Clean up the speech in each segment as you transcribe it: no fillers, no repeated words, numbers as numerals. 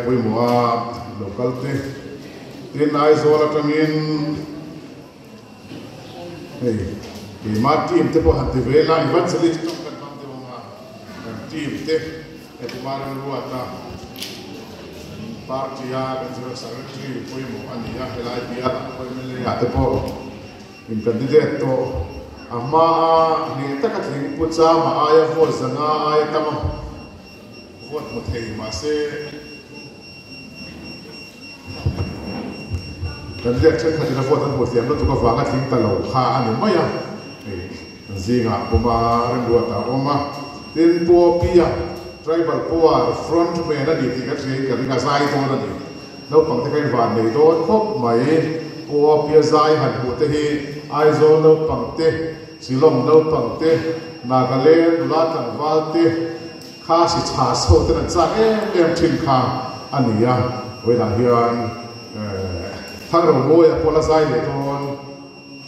Pui mua local te tin ai zola tamin hey ma team te po hante vela evangelist tong kan bang te ma team te e kumara ruata party ya kan secretary pui mo ania helai dia poi mele ya te po in candidate to ama ni ta ka thing pucha ma aya ho zanga aya tama vote mo thei ma se dan lihat chen kha dina vote an vote yam lo tu ka wanga thing ta lo kha ani maya zinga puma rengwa ta oma tin po pia tribal power front man ani ti ka thei ka ringa sai to na ni lo pang te kai van nei do khop mai po pia zai han hu te hi ai zo lo pang te silong lo pang te nagaland la tang wal te kha si cha so te na cha em thin kha ania we la hian thang ro mo ya pola sai le ton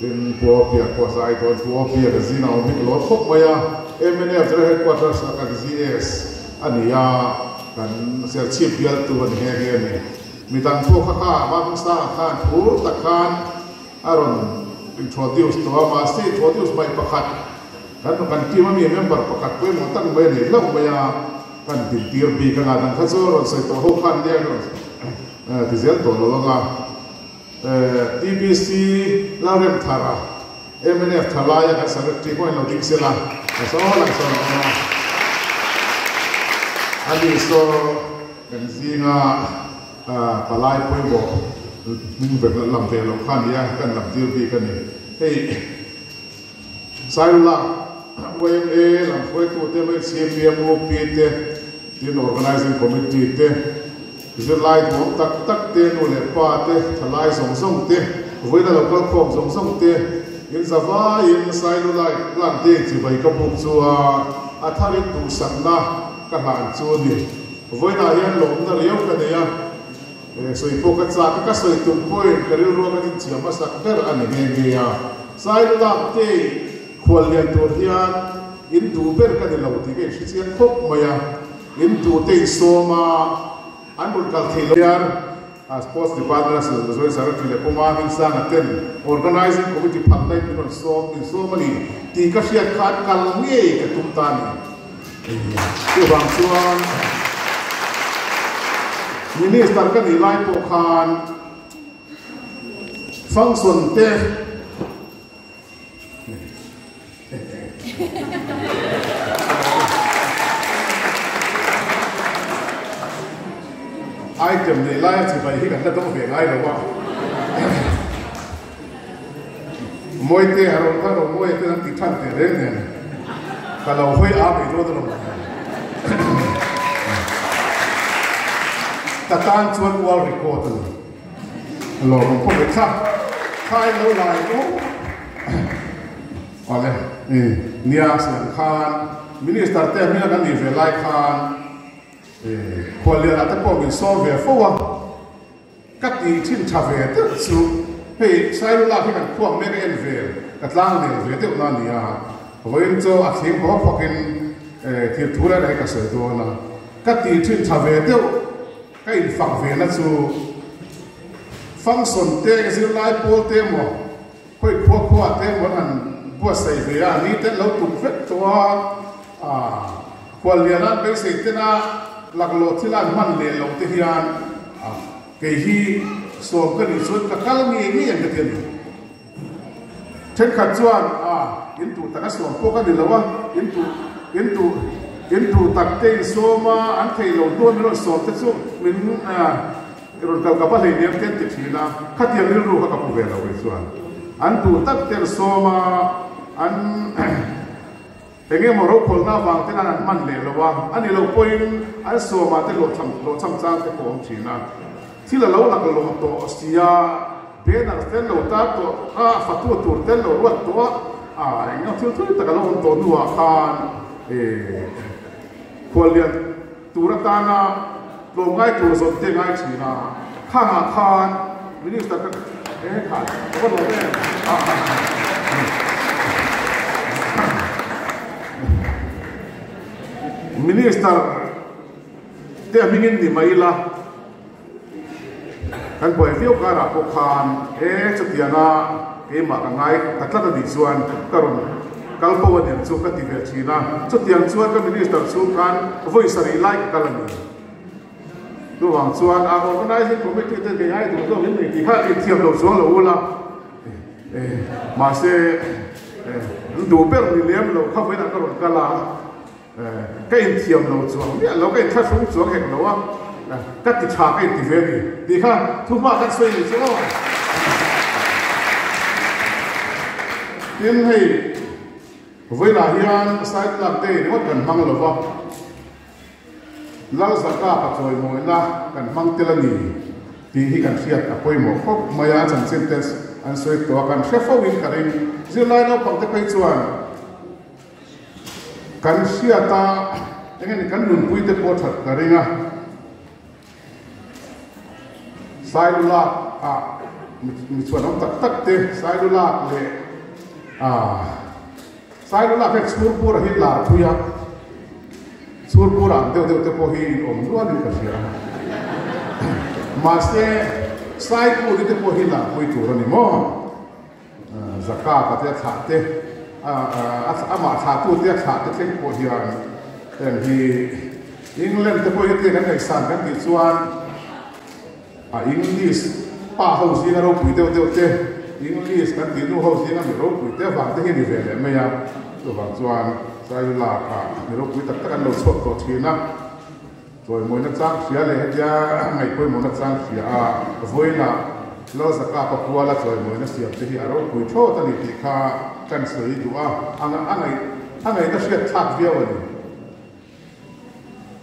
tin po pia ko sai ton po pia ka zina o mik lo khop maya MNF headquarters ka GS ania kan sel chief bial tu an he he ni mi tang pho kha kha ba sa khan pur ta khan aron introduce to ma si introduce by pakhat kan team mi member pakhat ko mo tang me ni lo maya kan tin tir bi ka ngan kha so ron sai to ho khan dia ron ti zel to lo nga TBC larem thara MNF thalaya ka secretary ko lo dik sela so lang so ali so kan zinga palai poi bo min ve lam ve lo khan ya kan lam tir bi kan ni hey saila WMA lam foi tu te mai CPM PT tin organizing committee te is lai mo tak te no le pa te thalai song te voi da local form song te in zawa in sailu lai lan te chi bai ka buk chu a thari tu sanna ka han chu ni voi da hian lo na leo ka ne ya so ipo ka cha ka so tum poi karil ro ka tin chiama sak ter ani nge ya sailu la te khwal lian tur hian in tu ber ka de lo ti ke chi chian khop maya in tu te so ma anul kal thiliar sports department as the secretary le poma hin sang aten organizing committee phaklai pinon so mani ti ka sia khat kal nge ka tum ta ni tu bang chuan minister ka ni lai po khan function te item ni lai chi bai hi kan ta dong ve ngai lo wa moi te haron ta ro moi te ti than te re ne ka lo hoi a bi ro do ta tan chuan wal record lo ko be kha khai lo lai ko ole nia san khan minister te mi kan ni ve lai khan Kuala Lumpur bin solve for kat di tin chave te su pe sai la hi kan khuang me en ve kat lang ne ve te na nia voin cho a thing bo phokin thir thura dai ka soi do na kat di tin chave te ka in fak ve na chu function te ka sil lai pol te mo khoi khwa te mo han bo sai ve ya ni te lo tu vet to Kuala Lumpur be se te na lạc lộ thì là man lệ lộ thì hiền cái hi số cái đi xuống cả các nghề nghề cái tiền trên khát chuan in tu ta số có cái gì đâu in tu tắc tên số mà anh thấy lộ tuôn nó số thế số mình rồi các bạn lấy niệm tên thì là khát tiền đi rồi các bạn về là vậy chuan anh tu tắc tên số mà anh Tengi moro kolna wang tena nan man le lo wa ani lo point ai so ma te lo cham chang te ko china thila lo la lo to sia be na ten lo ta to fatu tur ten lo ruat to nga thil thil ta lo to nuwa khan kwalian tura ta na lo ngai tur so te ngai china khan minister ka khan ko lo be minister te amingin ni maila kan boy view kara ko khan chutianga ke ma ka ngai tatla ni chuan karon kalpo wan chu ka ti ve china chutiang chuan ka minister chu kan voice ri like kalani tu wang chuan a organizing committee te ke ai tu min ni ti kha ti thiam lo chuan lo la ma se du per ni lem lo kha ve na karon kala cái in thiam lo chuang ni lo cái thắt xuống chuang hek lo wa cắt ti cha cái ti ve ni ti kha thu ma kan soi ni chu tin hei với là hiền sai làm tê thì mất cần mang lo va lao sa ka pa choi mo la kan mang te la ni ti hi kan fiat a poi mo khop maya chan sentence an soi to kan shefo win karin zilai no pang te pai chuan kan sia ta engen kan nun pui te po that karinga sai la mi chuan om tak tak te sai la le sai la ke chur pur hi la thuya chur pur an deu te po hi om luan ni ka sia ma se sai pu te po hi la pui tu ro ni mo zakka ka te tha te ama tha tu te tha te ke po hi an en hi England te po hi te kan nei san kan ti chuan English pa ho si na ro pui deu te English kan ti nu ho si na mi ro pui te wa te hi ni ve le me ya tu wa chuan sai la ka mi ro pui tak tak kan lo chot to thina rồi mỗi nước trang xía này hết ya ngày cuối mỗi nước trang xía với là lo zakka pa qua là rồi mỗi nước xía thì aro cuối cho ta đi thì kha kan sợi tu anh ấy ta xía thắt việc vậy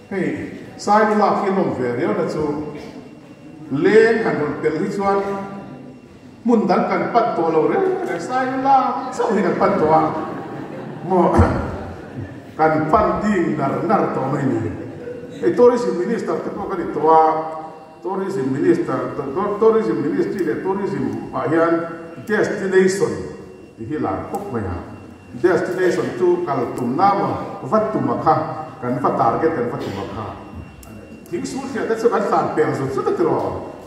hey sai là khi nông về đấy là chú lên hàng một tiền lý chuan muốn đăng cần bắt tổ lâu đấy sai là sao thì cần bắt tổ mà cần bắt đi nار tổ này এই tourism minister te ko kali towa tourism minister tourism ministry le tourism ahian destination ti hila kok maya destination tu kal tum nama vat tum kha kan fa target kan vat tum kha thing su khia ta chuan san pel su chu ta tro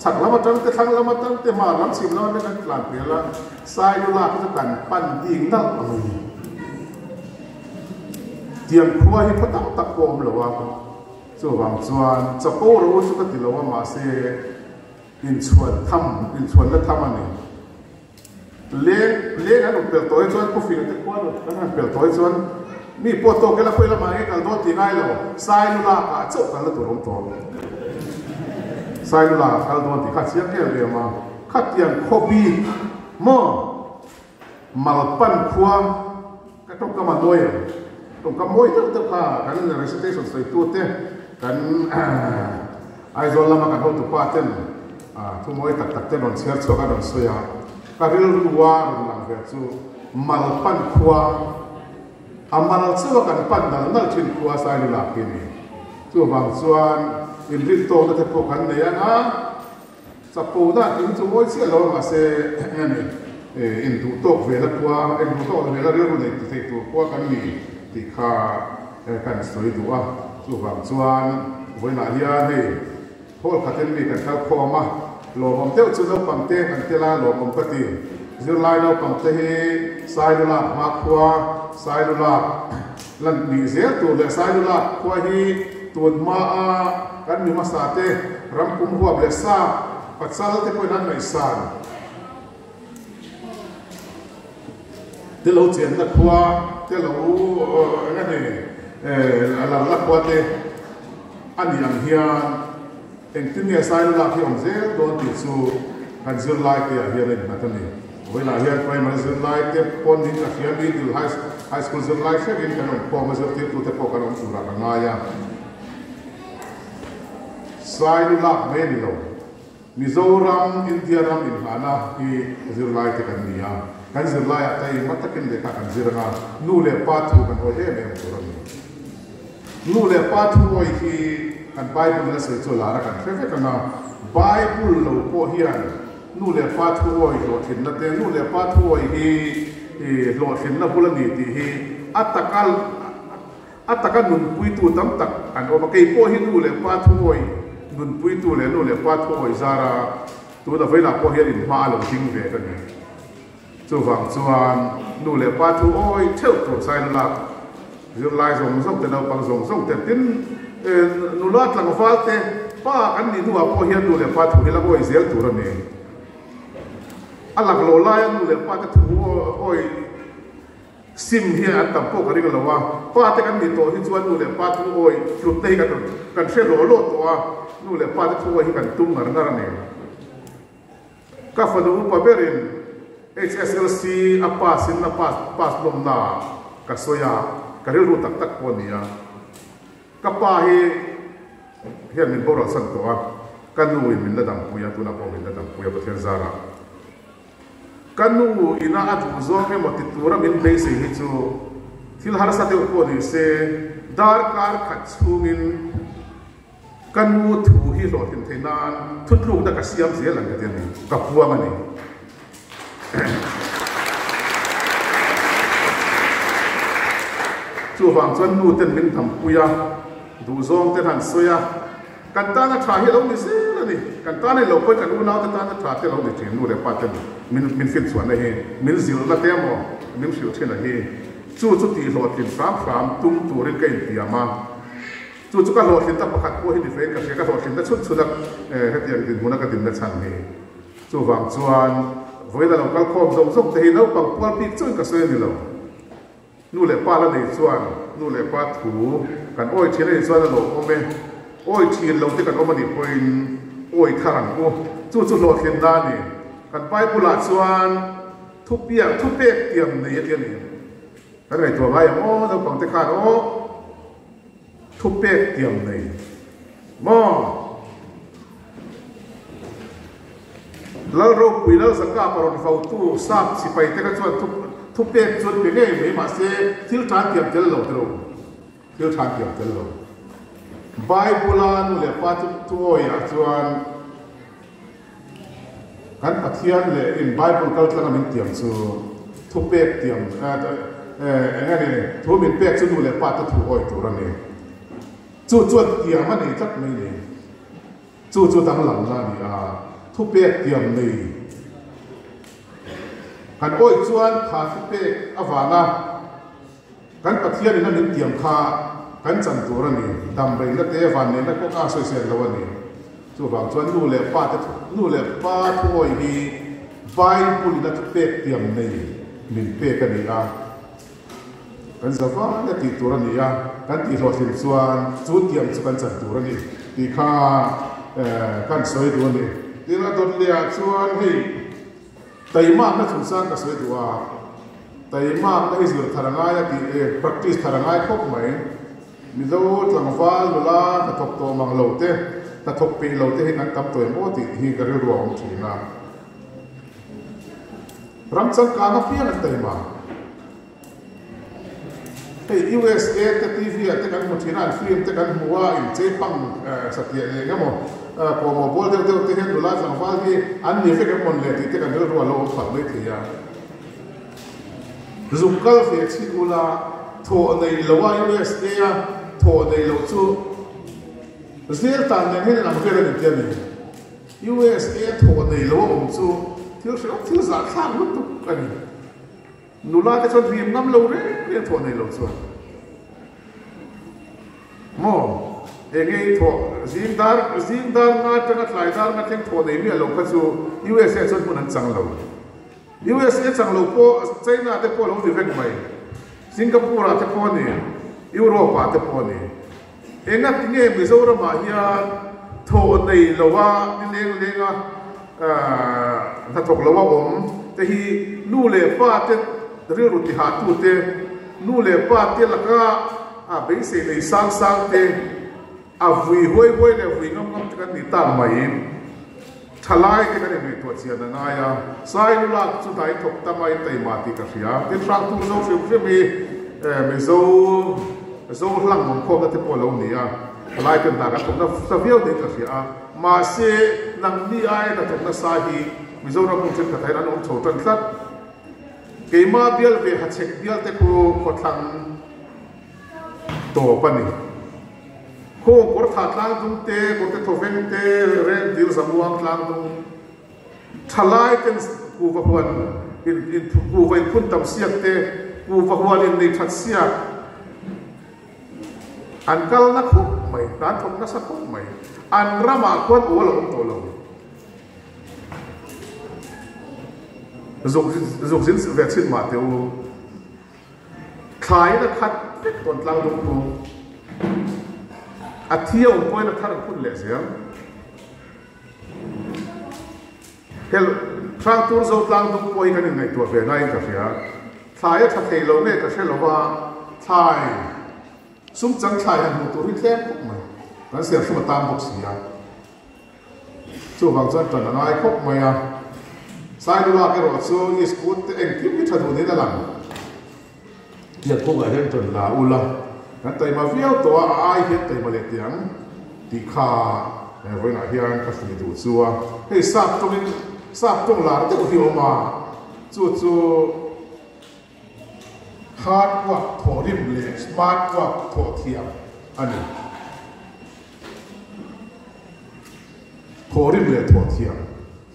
chak lama tang te thang lama tang te ma lam sim lawan kan plan pela sai lu la ka kan pan ding dal ami tiang khua hi phatang tak kom lo wa so wang chuan chapo ro chu ka tilawa ma se in chuan la tham ani le an pel toy chuan ko fi te kwa lo kan pel toy chuan mi po to ke la khoi la ma e kal do ti ngai lo sai lu la ka chok kan la tu rom to sai lu la kal do ti kha chiang ke le ma khat tian khobi mo mal pan khua ka tok ka ma noi tok ka moi tak tak ka kan recitation sai tute kan ai zol lama kan hotu paten thu moi tak tak te non share choka don soya ka ril ruwa lang ve chu mal pan khua amal chu kan pan dal nal chin khua sai lu la kini chu wang chuan in rit to te po kan ne ya chapo da in chu moi chi lo ma se ani in tu tok ve la khua en tu tok ve la ril ru nei ti tu khua kan ni ti kha kan soi du chu wang chuan với lại hiền thì hol khaten mi kan thau kho ma lo mom teu chu lo pam te kan te la lo mom pati zir lai lo pam te hi sai la ma khwa sai la lan ni zel tu le sai la khwa hi tuan ma kan mi ma sa te ram kum huwa ble sa patsal te ko nan mai san te lo chen na khwa te lo nga ne la khwa te ani ang hian eng tin ya sai la khi om zel don ti chu kan zir lai te hian in na tani với là hian primary zir lai te pon din ka hian di til high school zir lai se in kan po ma zir ti tu te po kan om sura ka nga ya sai la men lo Mizoram India ram in hana hi zir lai te kan ni ya kan zir lai atai matakin de ka kan zir nga nu le pa thu kan ho he me turam nu le pa thu oi hi kan Bible la se chola ra kan fe kana Bible lo po hian nu le pa thu oi lo thin na te nu le pa thu oi hi lo thin na bulani ti hi atakal nun pui tu tam tak an o ma ke po hi nu le pa thu oi nun pui tu le nu le pa thu oi zara tu da veina po hian in hma lo ting ve kan ni chu wang chuan nu le pa thu oi theu tu sai la zir lai zong zong te no pang zong zong te tin nu la tlang fa te pa kan ni nu a po hian nu le pa thu hela oi zel tu ra ni alak lo lai nu le pa te thu oi sim hi an tam po kari lo wa pa te kan ni to hi chuan nu le pa thu oi flut te kan she ro lo to a nu le pa te thu hi kan tum ngar ngar ni ka fa nu pa berin HSLC a pasin na pas lom na ka soya karil ru tak tak po niya ka pa hi hian min boral san to a kanu min la dam puya tu na po min la dam puya pathian zara kanu ina athu zo ke motitura min be se hi chu thil har sa te po ni se dar kar khat chungin kanu thu hi lo tin theinan thutlu da ka siam se lang ka ni ka puang ani chu wang chuan nu ten min tham puya du zong te han soya kan ta na tha hi lo ni se la ni kan ta nei lo ko kan u na ta na tha te lo ni thin nu le pa te min fit chuan na hi min zil na te mo min siu chen na hi chu ti lo tin fram tum tu rin kai piama chu ka lo tin ta pakhat ko hi ni fe ka se ka lo tin ta chu dak he tiang din huna ka din na chan ni chu wang chuan voi da lo kal khom zong zong te hi no pang pol pi chuan ka se ni lo nu le pa la nei chuan nu le pa thu kan oi thil nei chuan lo o me oi thil lo te kan o mani poin oi tharang ko chu lo thin na ni kan pai pula chuan thu pek tiam nei atian ni kan nei to ngai o da pang te khan o thu pek tiam nei mo la ropui la saka paron fau tu sap si pai te ka chuan thu pek chuan pe ngai me ma se thil than tiam tel lo tro thil than tiam tel lo Bible nu le pa tu ya chuan kan pathian le in Bible kal tlang min tiam chu thu pek tiam ngani thu min pek chu nu le pa tu thu oi tu ra ni chu tiam ani tak mai ni chu dang lam na ni a thu pek tiam nei kan oi chuan kha thu pek awanga kan pathian in min tiam kha kan chan tu ra ni dam bai la te van ne na ko ka soi se lo ni chu wang chuan nu le pa thu oi hi Bible na thu pek tiam nei min pek ani a kan zawa na ti tu ra ni a kan ti lo sin chuan chu tiam chu kan chan tu ra ni ti kha kan soi du ni ti na dot le a chuan hi tai ma na chu sang ka soi du a tai ma na hi zur tharanga ya ti practice tharanga khop mai mi zo tlang fal la ta thok to mang lo te ta thok pe lo te hin an tam to mo ti hi ka ri ro om thina ram chang ka na pian an tai ma hey USA te TV te kan mo thina film te kan muwa in che pang satya le ngamo ko mo bol de te hen la tlang fal hi an ni fe ke mon le ti te kan ro lo phak le thi ya zum kal fe chi ula tho nei lo wa USA ya tho nei lo chu zel tan ne hen am kele ni tian ni USA tho nei lo om chu thil za khang lu tu kan nu la te chon rim ngam lo re tho nei lo chu mo engei tho zing dar na tanga tlai dar na theng tho nei mi lo ka chu USA chon mun an chang lo USA chang lo po China te po lo di vek mai Singapore te po ni Europa te po ni enga tinge Mizoram ma hian tho nei lo wa lenga na thok lo wa om te hi nu le pa te ri ru ti ha tu te nu le pa te la ka a be se nei sang te a vui hoi le vui ngam te kan ni ta mai thalai te kan ni to chia na nga ya sai nu la chu dai thok ta mai tai ma ti ka ria te sang tu zo fi mi zo hlang mong ko te po lo ni a lai kan ta ka thok na sa viau de ka ria ma se nang ni ai na thok na sa hi mi zo ra mong chen ka thai ran om chho tan tlat ke ma bial ve ha chek bial te ko thang to pa ni ko kor tha tlang tung te ko te thoveng te ren dil samuang tlang tung thalai ten ku va huan in ku va in phun tam siak te ku va huan in nei that siak an kal na khop mai ta thom na sa khop mai an rama kwan ol om to lo zok zin ve chin ma te u khai na khat pek ton tlang dum ku a thia un point na thar khun le se hel tractor zo tlang dum poi kan ngai to ve nai ka fia khai a thei lo ne ka se lo wa thai sum chang thai han mu tu ri tlem khop mai kan se shuma tam bok sia chu wang chan tan ngai khop mai a sai du la ke ro chu is kut en kim ki thadu ni da lang ya ko ga hen ton la ula kan tai ma viau to ai het tai ma le tiang ti kha voi na hian ka fi du chuwa hei sap tong la te hi oma chu hard work thorim le smart work tho thiam ani thorim le tho thiam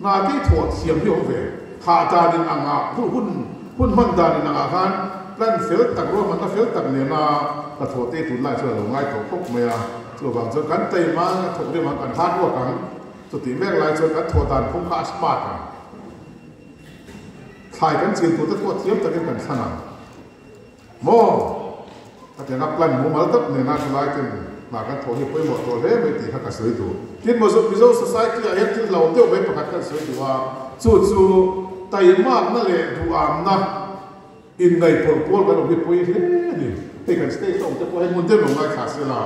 na ti tho thiam hi ong ve kha ta din anga hun man da din anga khan plan fel tak ro man ta fel tak le na ka tho te tu lai chho lo ngai tho khop me a chu wang chu kan tai ma tho ri ma kan hard work kan chu ti mek lai chu kan tho dan khom kha smart kan khai kan chin tu ta tho thiam ta kan thana mo ta te na plan mo mal tak ne na lai ten na kan tho hi poi mo to le me ti kha ka soi tu kin mo zo society a het lo te be pakhat kan soi tu wa chu tai ma na le du am na in ngai por kan bi poi he ni te kan stay song te poi mun te lo ngai kha se la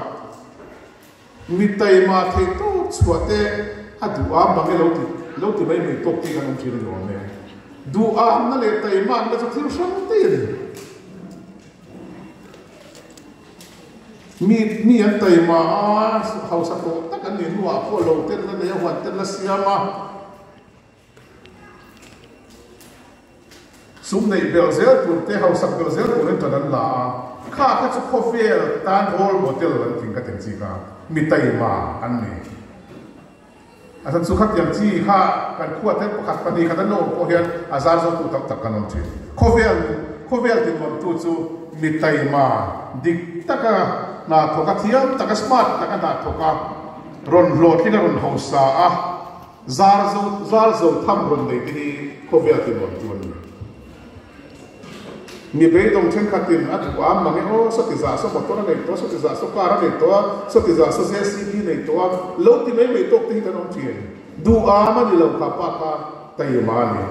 mi tai ma thei tu chuate a du am bang lo ti mai me tok ti kan om thir lo ne du am na le tai ma na chu thil shang te mi an tai ma hausa ko ta kan ni wa ko lo ten na le wan ten na siama sum nei belzel tu te hausa belzel tu len tan la kha ka chu khofel tan role model lan thing ka ten chi ka mi tai ma an ni asan su khat yang chi kha kan khuat te pakhat pani ka no ko hian azar zo tu tak kan om chi khofel tin mon tu chu mi tai ma dik taka na thoka thiam taka smart taka na thoka ron lot hina ron hausa a zar zo tham ron nei ti khofel tin mon tu mi be dong chen khatin at wa mangi o so ti za so motor nei to so ti za so car nei to so ti za so cd nei to lo ti mai tok ti tan om thien du a ma ni lo kha pa ka tai ma ni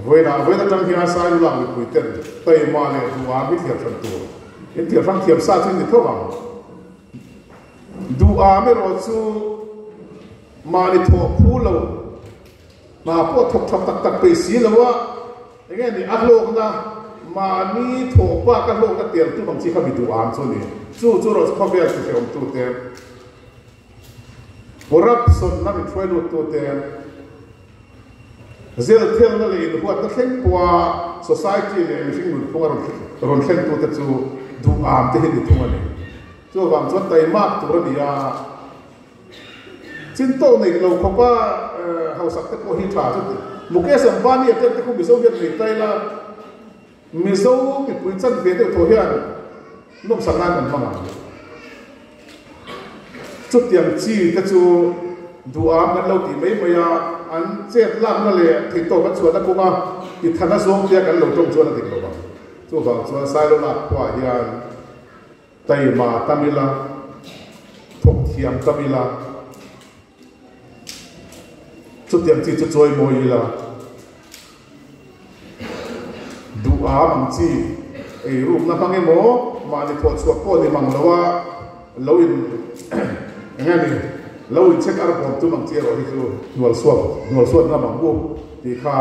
voi da tang hia sai lu lang ku ten tai ma ne du a bi thiam than tu in thiam sang thiam sa chen ni tho bang du a me ro chu ma ni tho khu lo ma po thok tak pe si lo wa nge ni a lo na ma ni tho pa ka lo ka tiam tu bang chi kha bi du am chu ni chu ro kho ve chu se om tu te borap son na mi thoi lu tu te zel thel na le in huat na thleng kwa society le mishing lu phung ron thleng tu te chu du am te hi ni thunga ni chu wang chon tai mak tu ro ni ya chin to nei lo kho pa hausak te ko hi tha chu mukesh ambani te ko bi zo viet ni tai la mi zo mi pui chan ve te tho hian nom sang nan kan manga chu tiang chi te chu du am kan lo ti mai maya an chet lam na le thi to ka chuan ko ma ti thana zong te kan lo tong chuan dik lo ba chu wang chuan sai lo la kwa hian tai ma tamila thok thiam tamila chu tiang chi chu choi moi la du a mang chi e rum na pange mo ma ni tho chuak ko ni mang lawa lo in ngani lo in check ar bom tu mang chi ro hi chu nual suat na mang bu ti kha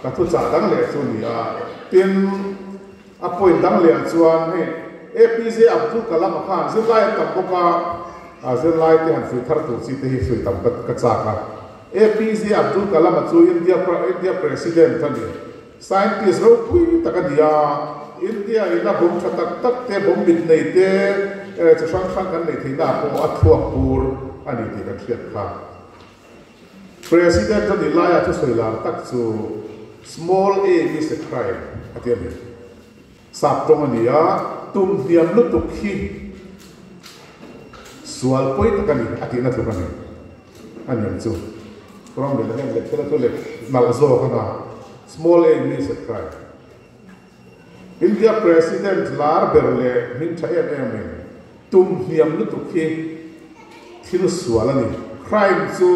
ka thu cha dang le chu ni a tin a point dang le chuan he APJ Abdul Kalam Khan zin lai tam boka a zin lai te han fui thar tu chi te hi fui tam ka cha ka APJ Abdul Kalam chu India president thani scientist ropui takadia India ina bom tak te bom bit nei te chang kan nei thina ko athuak pur ani ti ka thiat kha president to the laya to soilar tak chu small a is a crime atiami sap tongania tum diam lutuk hi sual poi takani atina tukani aniam chu from the name le tela to le malzo kana small a is a crime India president lar berle min thaya em tum diam lutuk hi thil sualani crime chu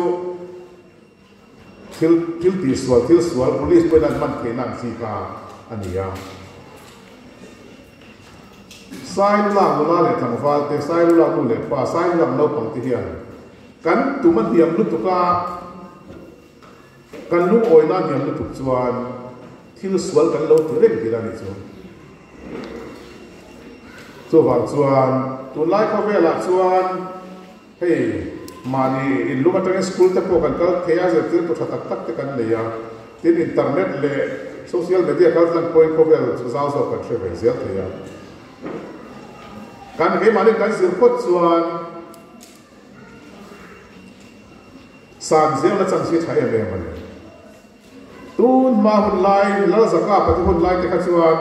thil sual police poi nan man kenan si ka ania sai la la le thang fa te sai la nu le pa sai la no pang ti hian kan tu man diam lu tu ka kan lu oi na diam lu tu chuan thil sual kan lo tu reng ti la ni chu so wa chuan tu lai ko ve la chuan hey mani in lu matang school te po kan kal thea je tu to tak tak te kan le ya tin internet le social media kal lan point ko ve zao zo kan che ve zia te ya kan he mani kan sir pot chuan san zeu la chang si thai ve man tun ma hun lai la zaka pa hun lai te kha chuan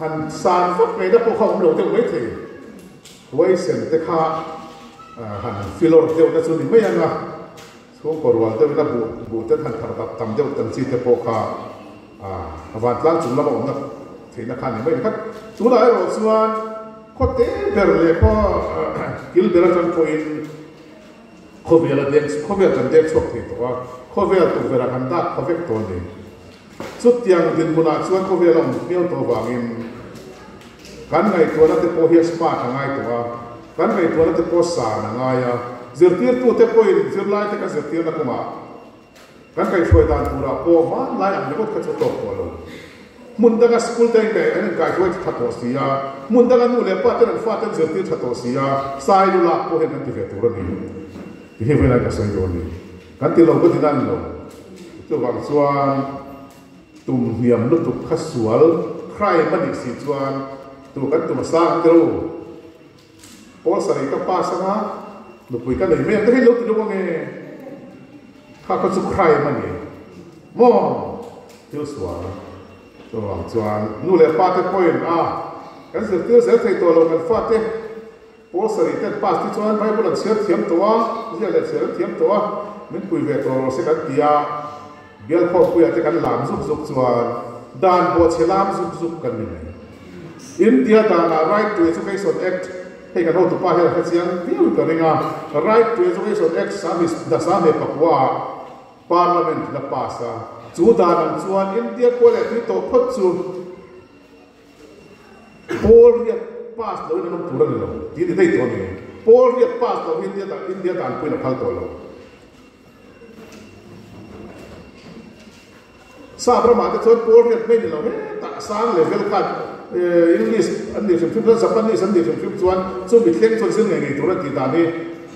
han san fot me da po khom lo te mai the wai sen te kha han filor deu na chu ni mai anga chung korwal te na bu te han thar dap tam deu tam chi te po kha avan tlang chung la ba na theina khan ni mai khat chu la ro chuan khote berle ko kil beran ko in khobela den khobela tan dek chok the to khobela tu vera kan da khobek to ni chu tiang din muna chuan khobela miau to wangin kan ngai to na te po hi smart ngai to kan ngai to na te po sa na ngaya zirtir tu te po in zir lai te ka zirtir na kuma kan kai shoi dan pura po ma lai am ne ko ka to ko lo mun daga school te kai an kai shoi thato sia mun daga nu le pa te an fa te zirtir thato sia sai lu la po he kan ti ve tu ro ni hi ve la ka sai ro ni kan ti lo ko ti dan lo chu wang chuan tum hiam lu tu khasual khai ma ni si chuan tu kan tu sa tro Paul sari ka pa sa nga lupui ka nei me te lo tu lo nge kha ka chu khai ma ni mo tu swa to wang chuan nu le pa te point kan se tu se thei to lo kan fa te Paul sari te pa ti chuan bible an sia thiam to wa ya le sia thiam to wa min pui ve to se kan tia bial kho pui ate kan lam zuk zuk chuan dan bo chelam zuk zuk kan ni India da na right to education act hey kan ho tu pa he ha chiang tiu ka ringa right to education act service da sa me pakwa parliament la pasa chu da nan chuan India ko le ti to phot chu Paul ya pass lo na tu ra lo ti ni dei to ni Paul ya pass lo India dan pui na phal to lo sa brama te chuan Paul ya me ni lo he ta sang level ka English anh điều phim đó Japanese anh điều phim chuan chu bị khen chuan xin ngày tổ ra ti ta ni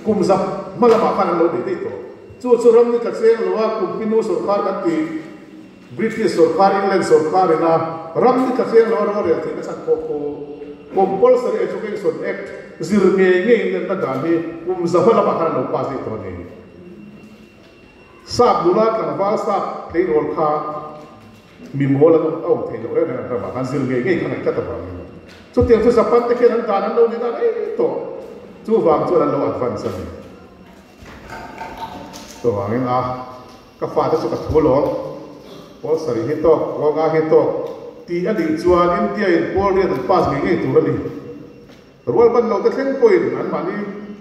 kum zap mala ma khan lo de to chu ram ni ka cheng lo wa kum pinu sarkar ka ti British sarkar England sarkar na ram ni ka cheng lo ro re ti ka san ko compulsory education act zir nge na da ni kum zap mala ma khan lo pas de to ni sap lula kan va sap thei rol kha mi mola no au thei lo re na ba kan zir nge khan ka ta ba chu tiang chu Japan te khen an dan an lo ni na to chu wang chu an lo advance ani to wangin ka fa ta chu ka thulo Paul sari hi to wa ga hi to ti ani chuan India in Paul re an pass nge tu ra ni rol ban lo te thleng point an mani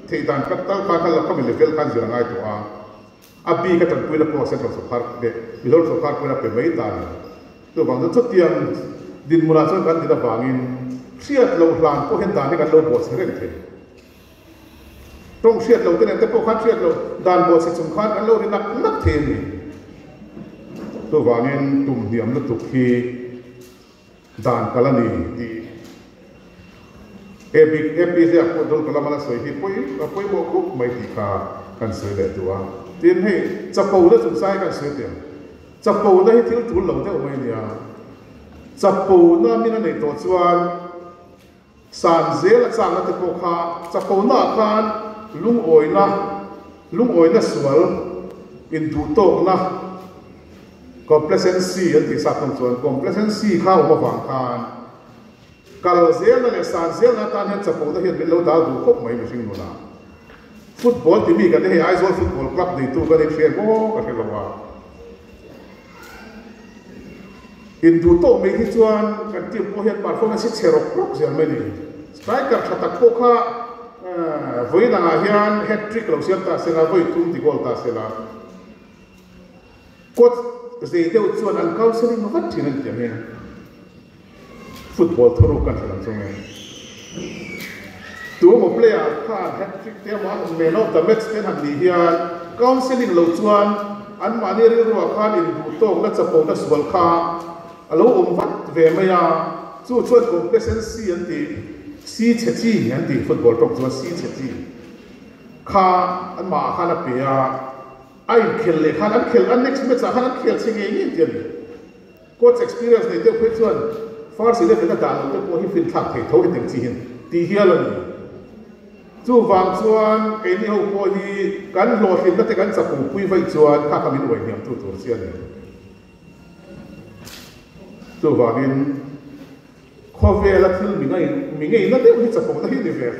thei dan ka tal ka khala ka mi level kan zira ngai to abi ka tan puina ko central sarkar de milor sarkar puina pe mai ta to bang chu tiang din mura chu kan dina bangin siat lo hlan ko hen dan ni kan lo bo se reng the tong siat lo ten te po khan siat lo dan bo se chung khan kan lo ri nak the ni to bangin tum diam na tuk hi dan kalani ti ebi se ko dol kala mala soi hi poi mo ko mai ti kha kan soi le tu tin he chapo la chung sai kan soi tiang chapo na hi thil thul lo te mai nia chapo na min nei to chuan san zel chang na te ko kha chapo na khan lung oi na sual in du to na complacency an ti sa tong chuan complacency kha uma wang khan kal zel na le san zel na tan hen chapo da hian min lo dal du khop mai mihring nu na football ti mi ka te ai zol football club nei tu ka nei share bo ka helawa in du to mai hi chuan kan team po hian performance cherok prok zel mai ni striker thatak po kha voi na hian hat trick lo siam ta sela voi tum ti gol ta sela coach zei deu chuan an counseling no vat thin an tiam he football thoro kan thalang chong he tu mo player kha hat trick te ma man of the match ten han ni hian counseling lo chuan an mani ri ro khan in du to la chapo na swal kha alo vat ve ma ya chu chuan complacency an ti si chachi an ti football tok chuan si chachi kha an ma kha la pe ya ai khel le khan an khel an next match khan an khel chhinge ni tiam coach experience nei te phoi chuan first ile ta da lo te po hi fin thak thei tho hi teng chi hin ti hial ani chu wang chuan ke ni ho po hi kan lo hin ta te kan chapu pui vai chuan kha kamin wai niam tu tur chian ni chu wangin khove la thil mi ngai na te hi chapu ta hi ni ve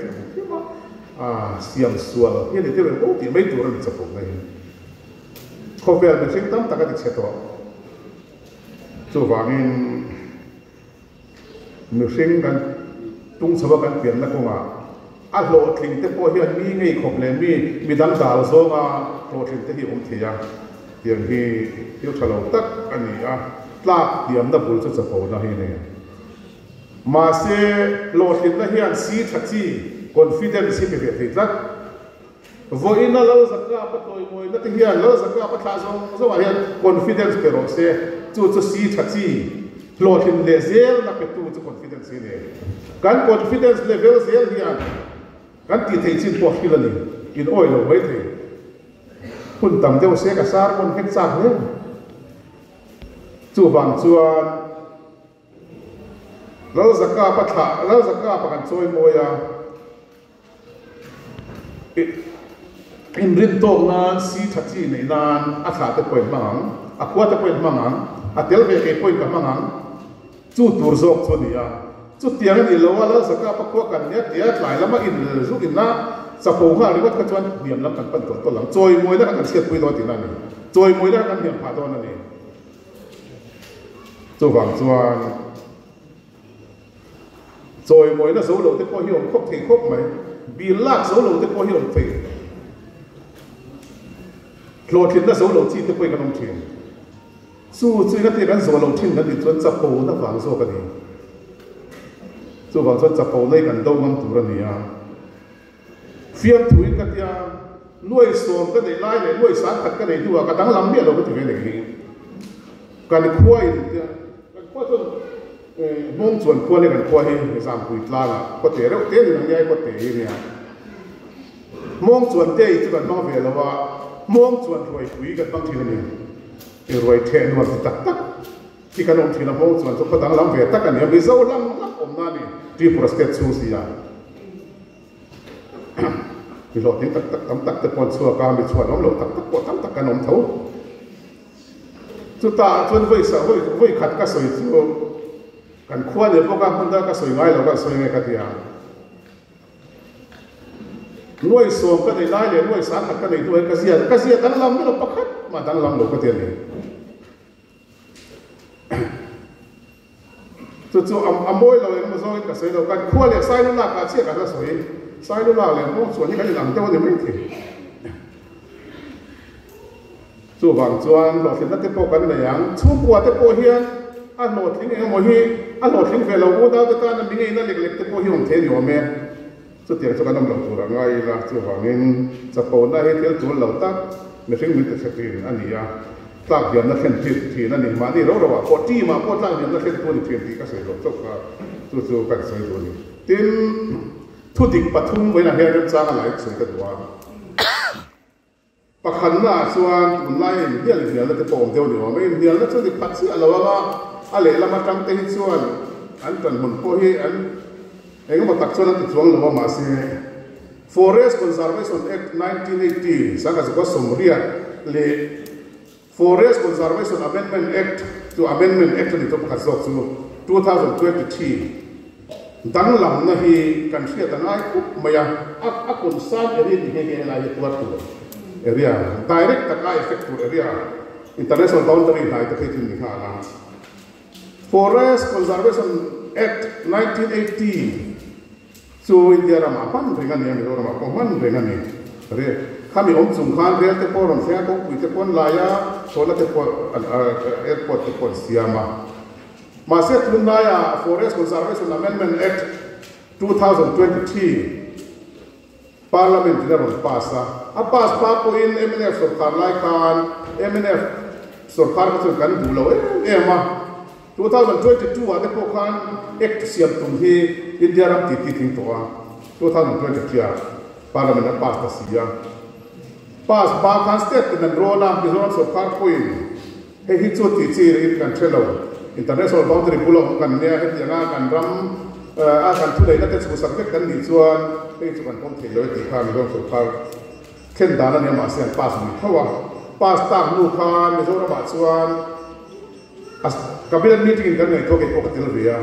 siam sual hi ni te ve o ti mai tur ni chapu ngai khove al me tam ta ka ti cheto chu wangin mihring kan tung sawa kan pian na ko nga a lo thling te po hian mi ngei khop le mi dang dal zonga lo thling te hi thia tiang hi tiu thalo tak ani a tlak diam da bul chu chapo na hi ne ma se lo thling na hian si thachi confidence hi pe ve tlak vo ina lo zakka pa toy moi na te hian lo zakka pa tha zong zo hian confidence pe ro se chu si thachi lo thling le zel na pe tu chu confidence ni kan confidence level zel hian kan ti thei chin po hilani in oil lo mai thei hun tam deu se ka sar mon ket chak le chu bang chuan lo zakka pa kan choi moya in rin to nan si thachi nei nan a tha te point mangang a khwa te point mangang a tel ve ke point ka mangang chu tur zok chu nia chu tiang ni lo wala zakka pa khwa kan ne tia tlai lama in zu in na chapo nga ri wat ka chuan niam lam kan pan to lam choi moi na kan siat pui do ti na ni choi moi na kan hiam pha do na ni chu wang chuan choi moi na zo lo te po hiom khop thei khop mai bi lak zo lo te po hiom thei lo thin na zo lo chi te poi kan ong thin su chui ka te kan zo lo thin kan ni chuan chapo na wang zo ka ni chu wang chuan chapo nei kan do ngam tur ani a fiam thui ka tia nuai som ka dei lai le nuai san khat ka nei tu ka dang lam mi lo ka ti ve nei hi kan khuai tia kan khuai chuan mong chuan khuai le kan khuai hi exam pui tla la ko te reu te ni nang yai ko te hi nia mong chuan te chu kan mang ve lo wa mong chuan roi pui kan bang thi ni e roi the nuam tak tak ki kan om thina mong chuan chu ko dang lam ve tak ani mi zo lam om na ni ti prostate chu sia vì lo tiếng tắc tắc tắc con xua ca bị chuột ông lo tắc tắc bộ tắc cái nón thấu chúng ta chuyên với xã với khát cái sợi chú cần khoa để bốc ra hôm đó cái sợi ngay là cái sợi ngay cái gì nuôi xuồng cái này lại để nuôi sáng cái này nuôi cái gì đang làm nó bắt mà đang làm đâu có tiền này chú môi rồi nó rồi cái sợi đâu cần khoa để sai nó là cái gì cái sợi sai lúc nào liền mong chuẩn như cái gì làm cho thì mấy thì chú vàng chuan lột thịt đất tiếp cái này yang chú qua tiếp hiền ăn lột thịt này mà hi ăn lột thịt về lâu mua đau cho ta nên mình nghe nó lệch tiếp hiền không thế nhiều mẹ chú tiền cho cái nông lộttura ngay là chú vàng nên chập bồn đây hết thiếu chú lột tắc mình sinh mình tự tiền anh nhỉ tắc tiền nó khen thì nó nhỉ mà đi đâu rồi có chi mà có tắc tiền nó khen tuần tiền thì cái sợi lột chốc cả chú cái sợi tuần tiền thu địch bắt thung với là hệ thống trang lại sợi cái đó bắt khẩn là xuan mình lại hiện là cái bồn theo điều mà hiện là cho địch bắt sự là à lẽ là mà trong tay xuan anh cần mình có hi anh có tắc xuan anh xuan là mà sẽ Forest Conservation Act 1980 sang cái có sumria le Forest Conservation Amendment Act to Amendment Act ni to pakasok su 2023 dan lam na hi kan sia tanai ku maya akun san eri ni he la ye tuat tu area direct taka effect to area international boundary dai ta tin ni ha. Forest Conservation Act 1980 so India rama pan dengan ni rama koman dengan ni re kami chung khan real te poron se ko pu te pon laya sola te po airport te pon siama maset lunaya Forest Conservation Amendment Act 2023 Parliament level pasa apas pa po in MNF sarkar lai khan MNF sarkar ko kan dulo ema 2022 ate po khan act siam tum hi India ram ti ting to 2023 Parliament pass ta sia pass ba khan state nan rona mizoram sarkar ko in he hi chu ti chi in kan thelo international boundary pulo kan ne he yanga kan ram a kan thu dei na te chu subject kan ni chuan he chu kan pom thei lo ti kha mizoram sarkar ken dana ne ma sian pass ni thawa pass ta nu khan mizoram ma chuan as cabinet meeting kan ngai to ke ko katil via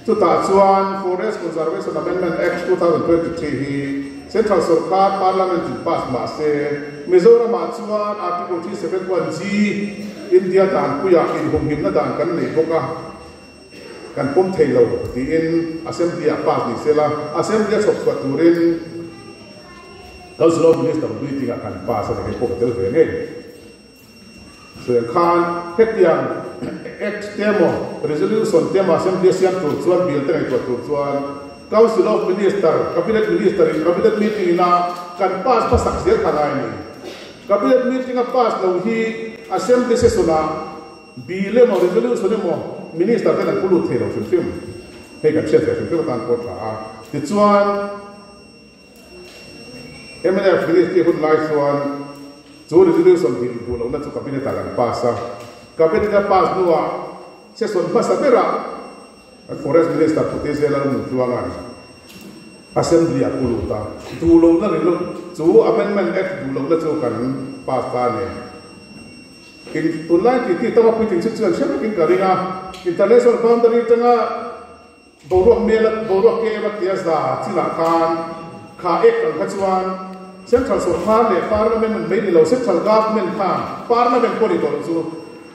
chu ta chuan Forest Conservation Amendment Act 2023 hi Central Sarkar Parliament pass ma se Mizoram ma chuan Article 371G India dan puya in hum na dan kan nei boka kan pom thailo ti in assembly pass ni sela assembly of turin council of minister meeting kan pass na ke ko katil ve ngai so khan hetiang act demo resolution demo assembly siam tu chuan bill te ngai tu chuan council of minister cabinet minister in cabinet meeting na kan pass pa saksiat thangai ni cabinet meeting a pass lo hi assembly session na bill mo resolution mo minister te na pulu thelo film he kan chet film kan ko tha ti chuan MNF ministry hun lai chuan chu resolution bill bu lo na chu cabinet kan passa cabinet pass nuwa session passa pera Forest Minister tute zela mu tuangan assembly akuluta dulo na rilo chu amendment act dulo na chu kan pass ta ne in tunlai ti tawa piting chuan shema kin karinga international boundary tanga borok mela borok ke ba tias da chila kan kha ek kan khachuan central sarkar le parliament minlo central government khan parliament ko ri to chu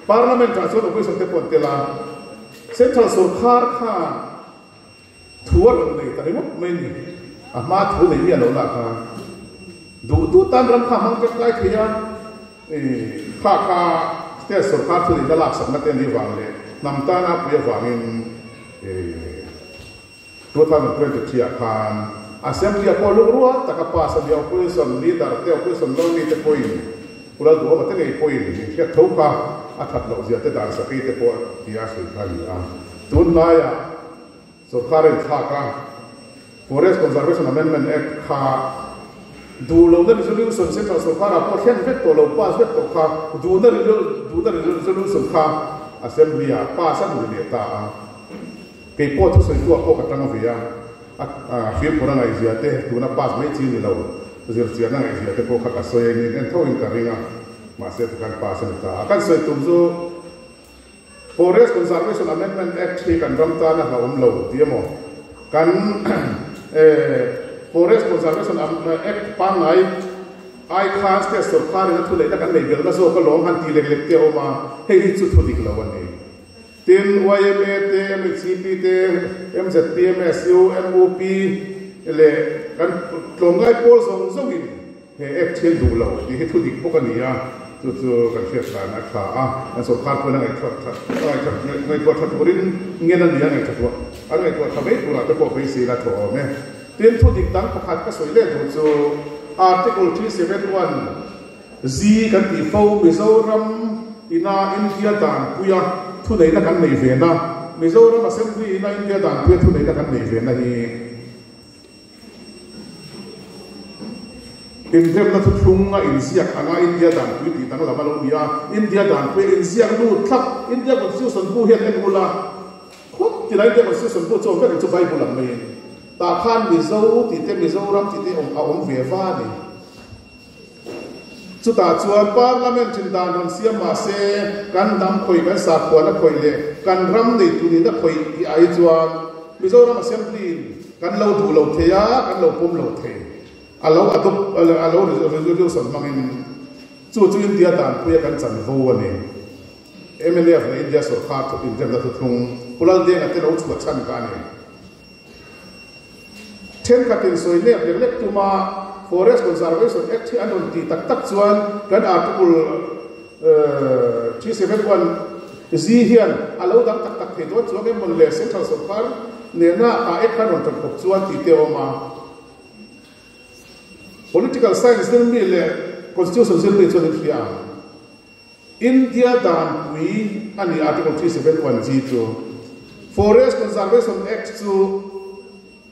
parliament tra chu ko so te pon tela Central Sarkar kha thuar nei ta remo mai ni a ma thu nei mi alo la kha du tan ram kha mang ka kai thia kha state Sarkar thu ni da lak sak na te ni wang le nam ta na pu ya wang in 2023 khan assembly ko lu ruwa ta ka pa sa dia opposition leader te opposition lo ni te poi pura du ba te nei poi ni ke thoka athat lo zia te dar sakhi te po tia sui khali a tun naya sarkar in thaka Forest Conservation Amendment Act kha du lo na resolution central sarkar a po khen vet to lo pass vet to kha du na resolution kha assembly a pass an ni ta a ke po tu soi tu ko ka tang via a fir pora ngai zia te tu na pass mai chi ni lo zir sia na ngai zia te po kha ka soi ni en tho in ka ringa ma se kan pasan ta kan soi tumzo Forest Conservation Amendment Act kan ramta na lo tiamo kan Forest Conservation Act pangai ai khas te sarkar na thule ta kan nei bel na so ka long han ti lek te oma he hi chu thu dik lawan ni tin YMA te MCP te MZP MSU MOP le kan tlongai pol song song in he act chen du lo ti he thu dik pokania tu kan sia na kha a so khan ko na ngai thot ngai ko thot urin ngena ni ngai thot a ngai ko thabe pura ta ko be si la tho me tin thu dik dang pakhat ka soile du chu article 371 z kan ti fo mizoram ina India dan puya thu nei na kan nei ve na mizoram assembly ina India dan puya thu nei na kan nei ve na hi in them na thunga in siak anga India dan pu ti tang la malo dia India dan pu in siak nu thak India constitution bu hian en ula khop ti lai de constitution bu chom ka chu bible am mai ta khan mi zo ti te mi zo ram ti te om ve va ni chu ta chuan parliament in dan ron siam ma se kan dam khoi kan sa khona khoi le kan ram nei tu ni da khoi i ai chuan Mizoram assembly kan lo du lo theya kan lo pum lo the alo resolution mangin chu India dan puya kan chan vo ani MLF na India sarkar to India da thung pulal de ate lo chhuak chan ka ni ten katin soi le lek tuma Forest Conservation Act anon ti tak tak chuan kan article 371 zi hian alo dang tak tak the do chuan ke mon le central sarkar ne na ka ek kan on tok chuan ti te oma political science den mi le constitution zil mi chuan fia India dan pui ani article 371 g to Forest Conservation Act to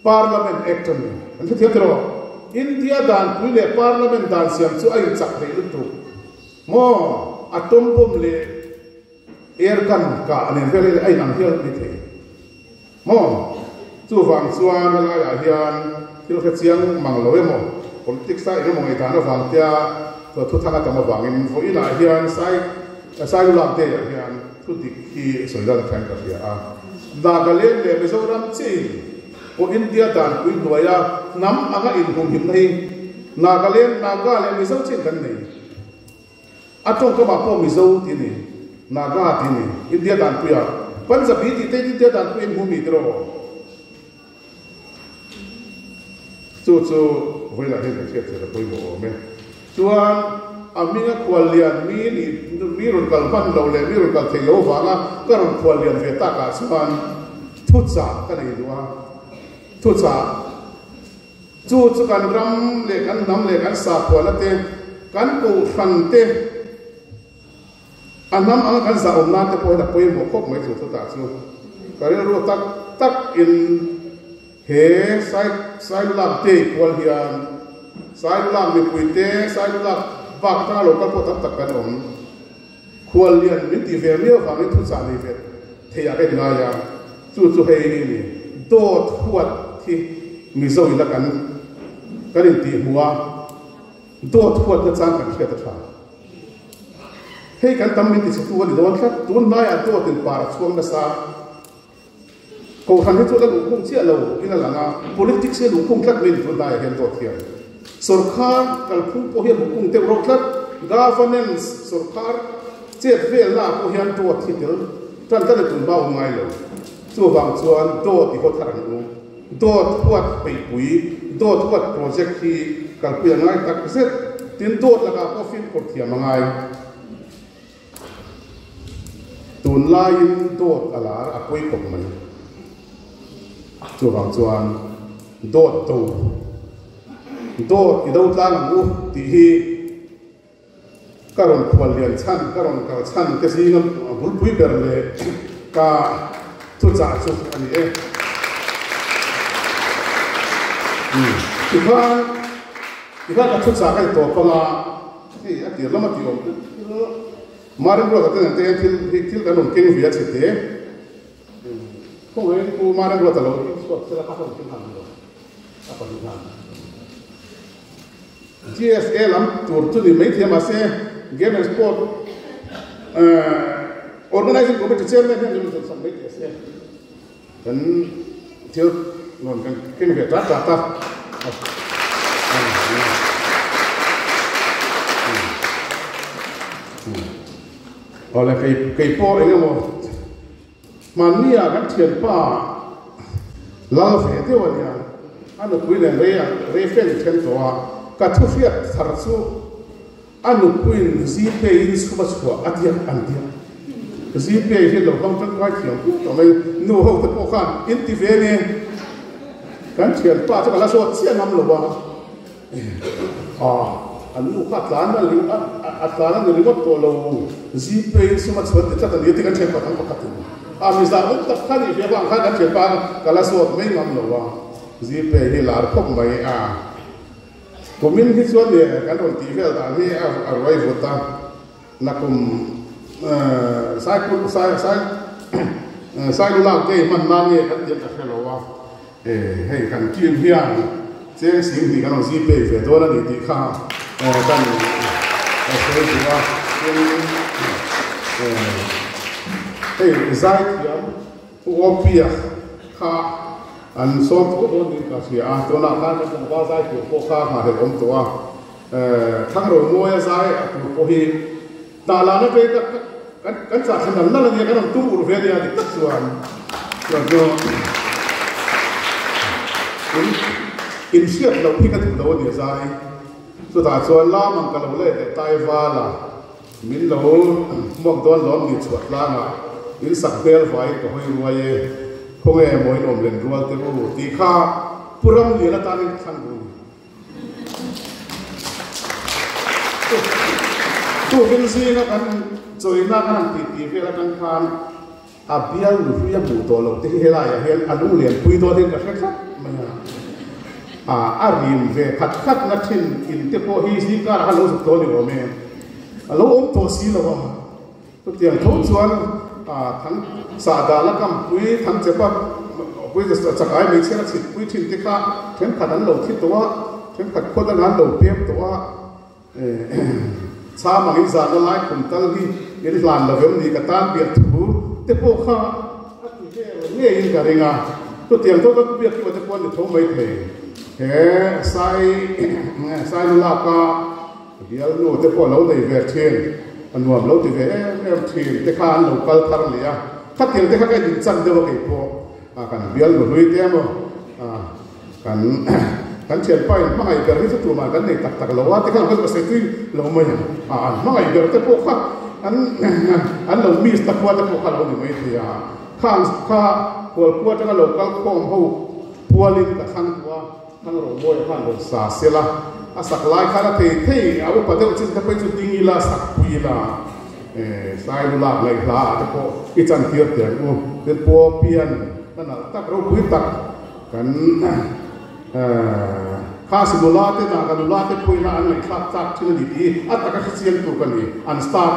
Parliament Act ani an thi tro India dan pui le Parliament dan siam chu ai chak re lu mo atom bom le air kan ka ani vele ai nang hial ni the mo chu wang chuan la ya hian thil kha chiang mang lo emo politics sai emo ngai ta na wang tia to thu thanga ta ma wangin fo ina hian sai lam te hian thu dik hi soida da than ka ria a Nagaland le Mizoram chi o India dan pui noya nam anga in hum him nei Nagaland naga le Mizo chin kan nei atong ka ba po Mizo ti ni naga ti ni India dan puya Punjabi ti te India dan pui hum mi dro chu voi la he le che la pui mo me chuan aminga kwalian mi run kal man lo le mi run kal thelo wanga karon kwalian ve ta ka chuan thucha ka nei duwa thucha chu kan ram le kan nam le kan sa khwala te kan ko fan te anam ang kan sa omna te po da poi mo khop mai chu ta chu kare ro tak in he sai lam te kwal hian sai lam mi pui te sai lam bak ta lo ka po tak kan om khwal lian min ti ve mi wa mi thucha ni ve theya ke na ya chu he ni dot huat thi mi zo ila kan in ti huwa dot huat na chang kan khia ta tha hei kan tam min ti chu ni don khat tun na ya dot in par chuang na sa ko han he chu la lu khung chia lo ina la nga politics se lu khung khat min tun da ya hen dot hian sarkar kal phung po hian khung te ro khat governance sarkar chet vel la po hian dot thi tel tan ta le tun ba ngai lo chu wang chuan dot ti ko tharang lu dot huat pe pui dot huat project hi kal pui ngai tak set tin dot la ka ko fin ko thia mangai tun lain dot ala a koi ko man chu wang chuan dot to dot i do tlang u ti hi karon khwal lian chan karon ka chan te si ngam bul pui ber le ka thu cha chu ani e Ikan ka thu cha kai to pa ma ti a ti lama ti om marin ro ta te til ka non king via chete ko ku marin ro ta lo ko sela ka ko kin han lo apa ni han GSA lam tur tu ni mai thema se game and sport organizing committee chairman ni ni sam mai se kan til non kan kin via ta Oleh kei po ini mo mania kan thian pa la fe te wania anu puin re fen chen to ka thu fiat thar chu anu puin zi pe in su ba chu atia an dia zi pe hi lo kam tan kai thiam to mai nu ho te po khan in ti ve ne kan thian pa cha la so sia nam lo wa anu ka tlan na ling atlan na ling to lo zi pe su ma chwa ta ta ni ti kan the pa kan pa ka mi za uk ta khani ve ba kha kan the pa kala so mai ngam lo wa zi pe hi lar phok mai ko min hi chuan le kan on ti vel da ni a roi vota na kum sai lu lang ke man na ni kan ti ka lo wa hei kan kim hian cheng sim ni kan zi pe ve do na ni ti kha kan Saya juga zai kiam opia kha an som ko don ni ka sia to na ka ko ba zai ko kha ma he om to a thang ro mo ya zai tu ko hi ta la na pe kan sa khan na la ni kan tu ur ve ya di tak suan lo in siat lo pi ka tu lo ni zai so ta chuan la man ka lo le tai va la minlo mok don lom ni chuat la nga in sak bel vai ko hoi ruai khong e moi nom len rual te bu ti kha puram li la ta ni thang bu tu bin si na kan choi na kan ti ve la kan khan a bial lu ya bu to lo te he la ya he alu len pui to den ka khat ma arim ve khat na thin in te po hi si ka ha lo su to ni o me alo om to si lo wa to tiang tho chuan thang sa da la kam pui thang che pa puiจะchakai me chena chit pui thin te kha then khat an lo thi to wa then khat khod an lo pep to wa cha ma in za na lai kum tal hi in lan lo vem ni ka tan bi thu te po kha a tu he nge in ka ringa to tiang tho ka bi ki wa te pon ni tho mai the he sai lu la ka bial no te po lo nei ver chen an nuam lo ti ve em thin te kha an lo kal thar le ya khat tiang te kha ka din chan de lo ke po kan bial no lui te mo kan chen pai ma ngai ber ni tu ma kan nei tak tak lo wa te kha ko se tu lo mo ya ma ngai ber te po kha an lo mis ta kwa te po kha lo ni mai ti ya khang kha pol kwa ta lo kal khom ho pualin ka khang wa khang ro boy khan lo sa se la asak lai khala the awu pa de chin ta pai chu dingi la sak pui la sai lu la lai la ta ko ki chan tiar te u te po pian na tak ro pui tak kan kha simula te na kan la te pui na an lai khap tak chin ni ti atak ka sian tu kan ni an star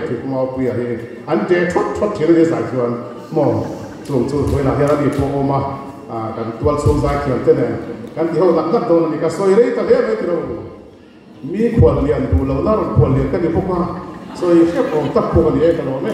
tu ma pui he an te thot thil le sai chuan mo chu thoi la hera ni po ma kan tual so zai khiam te ne kan ti ho lak lak don ni ka soi rei ta le me ti ro mi khwal lian du lo na ron khwal lian ka ni po ka soi khep on tak po ka ni e ka lo me